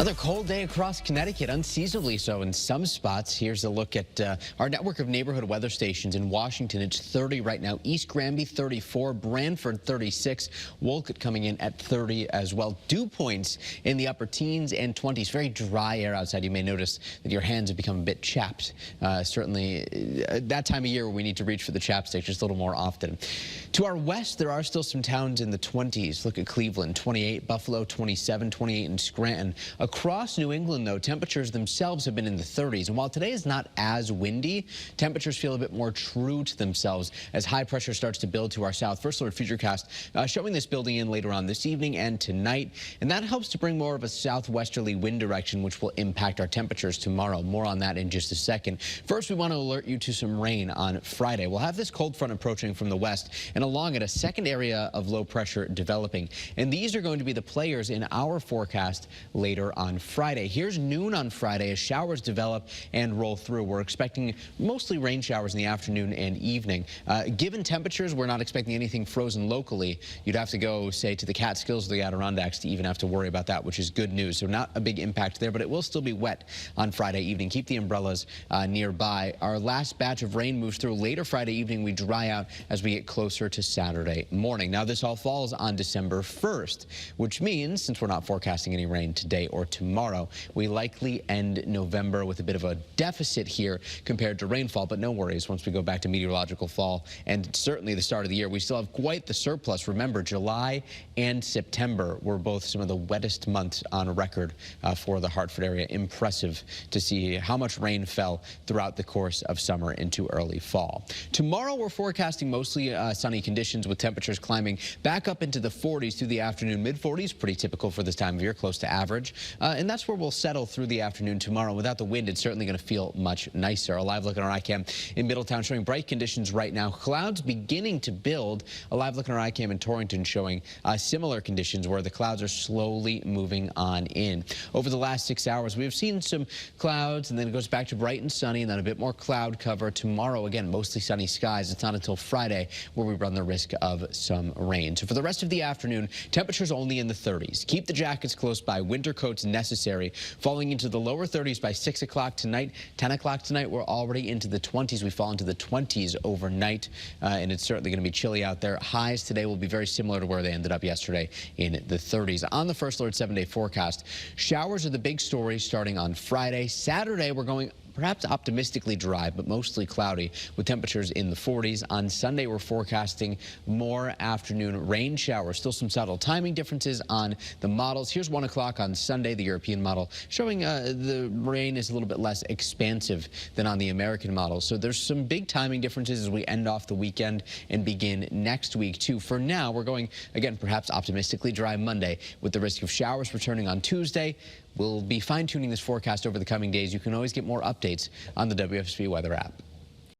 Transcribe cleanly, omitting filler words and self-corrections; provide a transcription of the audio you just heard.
Another cold day across Connecticut, unseasonably so in some spots. Here's a look at our network of neighborhood weather stations. In Washington, it's 30 right now. East Granby, 34. Branford, 36. Wolcott coming in at 30 as well. Dew points in the upper teens and 20s. Very dry air outside. You may notice that your hands have become a bit chapped. Certainly that time of year where we need to reach for the chapstick just a little more often. To our west, there are still some towns in the 20s. Look at Cleveland, 28. Buffalo, 27. 28 in Scranton. Across New England, though, temperatures themselves have been in the 30s. And while today is not as windy, temperatures feel a bit more true to themselves as high pressure starts to build to our south. First Alert Futurecast showing this building in later on this evening and tonight. And that helps to bring more of a southwesterly wind direction, which will impact our temperatures tomorrow. More on that in just a second. First, we want to alert you to some rain on Friday. We'll have this cold front approaching from the west, and along it, a second area of low pressure developing. And these are going to be the players in our forecast later on Friday. Here's noon on Friday as showers develop and roll through. We're expecting mostly rain showers in the afternoon and evening. Given temperatures, we're not expecting anything frozen locally. You'd have to go, say, to the Catskills or the Adirondacks to even have to worry about that, which is good news. So not a big impact there, but it will still be wet on Friday evening. Keep the umbrellas nearby. Our last batch of rain moves through later Friday evening. We dry out as we get closer to Saturday morning. Now, this all falls on December 1st, which means, since we're not forecasting any rain today or tomorrow, we likely end November with a bit of a deficit here compared to rainfall, but no worries. Once we go back to meteorological fall and certainly the start of the year, we still have quite the surplus. Remember, July and September were both some of the wettest months on record for the Hartford area. Impressive to see how much rain fell throughout the course of summer into early fall. Tomorrow, we're forecasting mostly sunny conditions with temperatures climbing back up into the 40s through the afternoon. Mid-40s, pretty typical for this time of year, close to average. And that's where we'll settle through the afternoon tomorrow. Without the wind, it's certainly going to feel much nicer. A live look at our iCam in Middletown showing bright conditions right now. Clouds beginning to build. A live look at our iCam in Torrington showing similar conditions where the clouds are slowly moving on in. Over the last 6 hours, we've seen some clouds, and then it goes back to bright and sunny, and then a bit more cloud cover. Tomorrow, again, mostly sunny skies. It's not until Friday where we run the risk of some rain. So for the rest of the afternoon, temperatures only in the 30s. Keep the jackets close by. Winter coats necessary. Falling into the lower 30s by 6 o'clock tonight. 10 o'clock tonight, we're already into the 20s. We fall into the 20s overnight, and it's certainly going to be chilly out there. Highs today will be very similar to where they ended up yesterday in the 30s. On the First Alert 7-day forecast, showers are the big story starting on Friday. Saturday, we're going perhaps optimistically dry, but mostly cloudy with temperatures in the 40s. On Sunday, we're forecasting more afternoon rain showers. Still some subtle timing differences on the models. Here's 1 o'clock on Sunday, the European model, showing the rain is a little bit less expansive than on the American model. So there's some big timing differences as we end off the weekend and begin next week, too. For now, we're going, again, perhaps optimistically dry Monday with the risk of showers returning on Tuesday. We'll be fine-tuning this forecast over the coming days. You can always get more updates on the WFSB weather app.